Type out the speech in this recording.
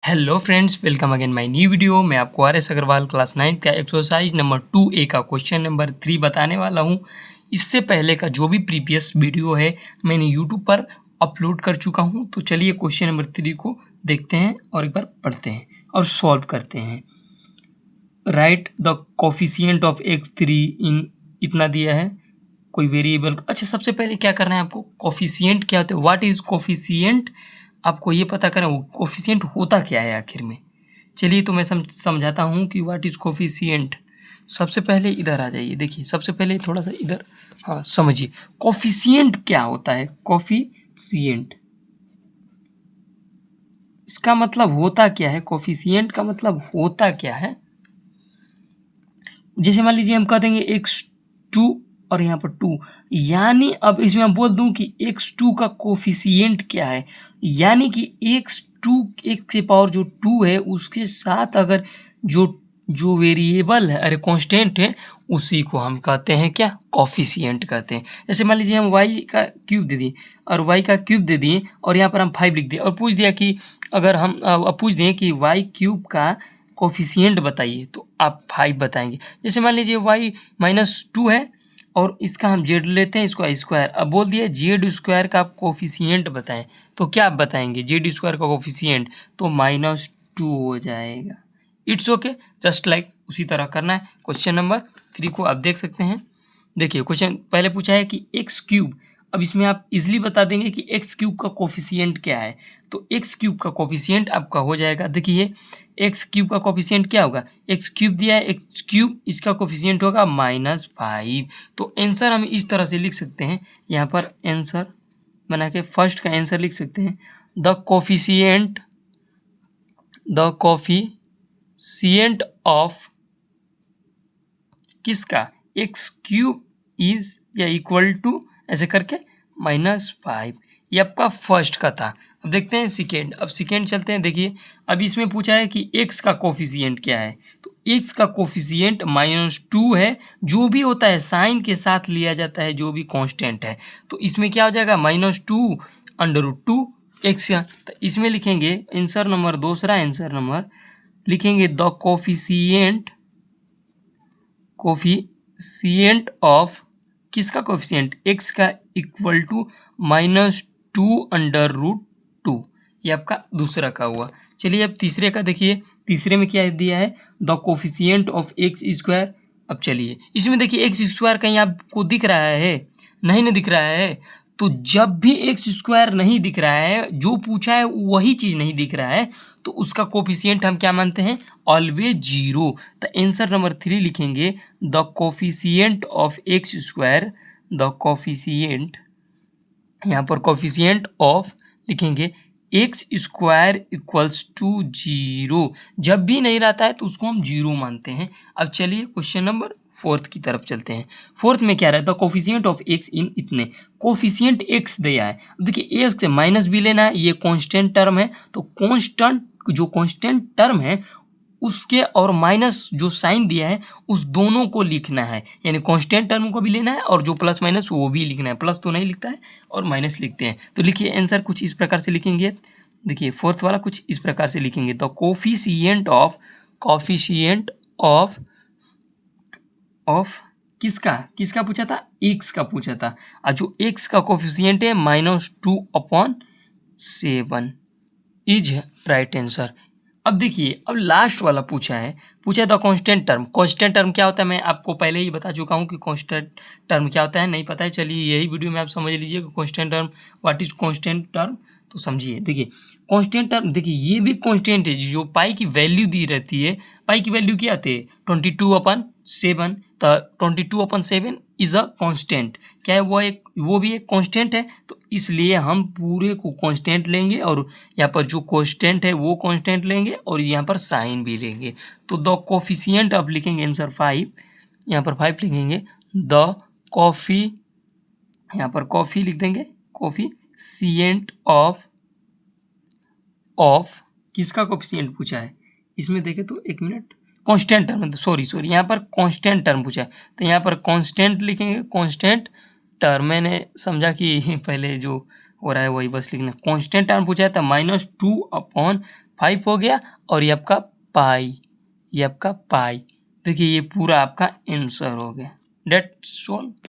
Hello friends, welcome again my new video. मैं आपको R S Agarwal class 9 का exercise number 2A का question number 3 बताने वाला हूं। इससे पहले का जो भी प्रीवियस वीडियो है मैंने यूट्यूब पर अपलोड कर चुका हूं। तो चलिए क्वेश्चन नंबर 3 को देखते हैं और एक बार पढ़ते हैं और सॉल्व करते हैं। Right the coefficient of x3 इन इतना दिया है, कोई वेरिएबल। अच्छा, सबसे पहले क्या करना है आपको, कोफिशिएंट क्या होता है, व्हाट इज कोफिशिएंट, आपको ये पता करना है कोफिशिएंट होता क्या है आखिर में। चलिए तो मैं समझाता हूँ कि व्हाट इज कोफिशिएंट। सबसे पहले इधर आ जाइए, देखिए सबसे पहले थोड़ा सा इधर, हाँ समझिए कोफिशिएंट क्या होता है। कोफिशिएंट इसका मतलब होता क्या है, कोफिशिएंट का मतलब होता क्या है। जैसे मान लीजिए हम कह देंगे x2 और यहाँ पर 2, यानी अब इसमें हम बोल दूं कि x2 का कोफिशिएंट क्या है, यानी कि x2 x के पावर जो 2 है उसके साथ अगर जो जो वेरिएबल है, अरे कांस्टेंट है, उसी को हम कहते हैं क्या, कोफिशिएंट कहते हैं। जैसे मान लीजिए हम y का क्यूब दे दिए और y का क्यूब दे दिए और यहाँ पर हम 5 लिख दिए और पूछ दिया कि अगर हम पूछ दें कि y क्यूब का कोफिशिएंट बताइए, तो आप 5 बताएंगे। जैसे मान लीजिए y-2 है और इसका हम z लेते हैं, इसको स्क्वायर। अब बोल दिया z² का आप कोफिशिएंट बताएं, तो क्या आप बताएंगे z² का कोफिशिएंट, तो -2 हो जाएगा। इट्स ओके, जस्ट लाइक उसी तरह करना है। क्वेश्चन नंबर 3 को आप देख सकते हैं। देखिए क्वेश्चन पहले पूछा है कि x3, अब इसमें आप इजीली बता देंगे कि x3 का कोफिशिएंट क्या है। तो x3 का कोफिशिएंट आपका हो जाएगा, देखिए x3 का कोफिशिएंट क्या होगा, x3 दिया है, x3 इसका कोफिशिएंट होगा -5। तो आंसर हम इस तरह से लिख सकते हैं, यहाँ पर आंसर बना के फर्स्ट का आंसर लिख सकते हैं, द कोफिशिएंट ऑफ किसका, x3 इज या इक्वल टू ऐसे करके -5। ये आपका फर्स्ट का था। अब देखते हैं सेकेंड। अब सेकेंड चलते हैं, देखिए अब इसमें पूछा है कि x का कोफिशिएंट क्या है, तो x का कोफिशिएंट -2 है। जो भी होता है साइन के साथ लिया जाता है, जो भी कांस्टेंट है, तो इसमें क्या हो जाएगा -2 √ x का। तो इसमें लिखेंगे आंसर नंबर, दूसरा आंसर नंबर लिखेंगे द कोफिशिएंट ऑफ किसका कोफिशिएंट, x का इक्वल टू -2 √2। ये आपका दूसरा का हुआ। चलिए अब तीसरे का देखिए, तीसरे में क्या दिया है, द कोफिशिएंट ऑफ x²। अब चलिए इसमें देखिए x² कहीं आपको दिख रहा है, नहीं ना दिख रहा है। तो जब भी x² नहीं दिख रहा है, जो पूछा है वही चीज़ नहीं दिख रहा है, तो उसका कोफिशिएंट हम क्या मानते हैं, ऑलवेज 0। तो आंसर नंबर 3 लिखेंगे the coefficient of x², the coefficient, यहाँ पर कोफिशिएंट ऑफ लिखेंगे x² इक्वल्स टू 0। जब भी नहीं रहता है तो उसको हम 0 मानते हैं। अब चलिए क्वेश्चन नंबर 4 की तरफ चलते हैं। 4 में क्या रहता है, कोफिशिएंट ऑफ x इन इतने, कोफिशिएंट x दिया है। देखिए x से माइनस भी लेना है, ये कांस्टेंट टर्म है, तो कांस्टेंट टर्म है उसके और माइनस जो साइन दिया है उस दोनों को लिखना है, यानी कांस्टेंट टर्म को भी लेना है और जो प्लस माइनस वो भी लिखना है। प्लस तो नहीं लिखता है और माइनस लिखते हैं। तो लिखिए आंसर कुछ इस प्रकार से लिखेंगे, देखिए फोर्थ वाला कुछ इस प्रकार से लिखेंगे, तो कोफिशिएंट ऑफ किसका पूछा था, x का पूछा था, और जो x का कोफिशिएंट है -2/7 इज राइट आंसर। अब देखिए अब लास्ट वाला पूछा है the constant term. Constant term क्या होता है, मैं आपको पहले ही बता चुका हूँ कि कांस्टेंट टर्म क्या होता है, नहीं पता है चलिए यही वीडियो में आप समझ लीजिए कि constant term, what is constant term. तो समझिए, देखिए कांस्टेंट टर्म, देखिए ये भी कांस्टेंट है, जो पाई की वैल्यू दी रहती है। पाई की वैल्यू क्या आती है 22/7, तो 22/7 इज अ कांस्टेंट। क्या है वो भी एक कांस्टेंट है, तो इसलिए हम पूरे को कांस्टेंट लेंगे और यहाँ पर जो कांस्टेंट है वो कांस्टेंट लेंगे और यहाँ पर साइन भी लेंगे। तो द कोफिशिएंट आप लिखेंगे आंसर 5, यहाँ पर 5 लिखेंगे, द कॉफी, यहाँ पर कॉफी लिख देंगे, कोफिशिएंट ऑफ किसका कोफिशिएंट पूछा है, इसमें देखें तो एक मिनट, कांस्टेंट टर्म, सॉरी यहाँ पर कांस्टेंट टर्म पूछा है, तो यहाँ पर कांस्टेंट लिखेंगे, कांस्टेंट टर्म। मैंने समझा कि पहले जो हो रहा है वही बस लिखना। कांस्टेंट टर्म पूछा है तो -2/5 5 हो गया और ये आपका पाई, ये आपका पाई। देखिए ये पूरा आपका आंसर हो गया। That's all.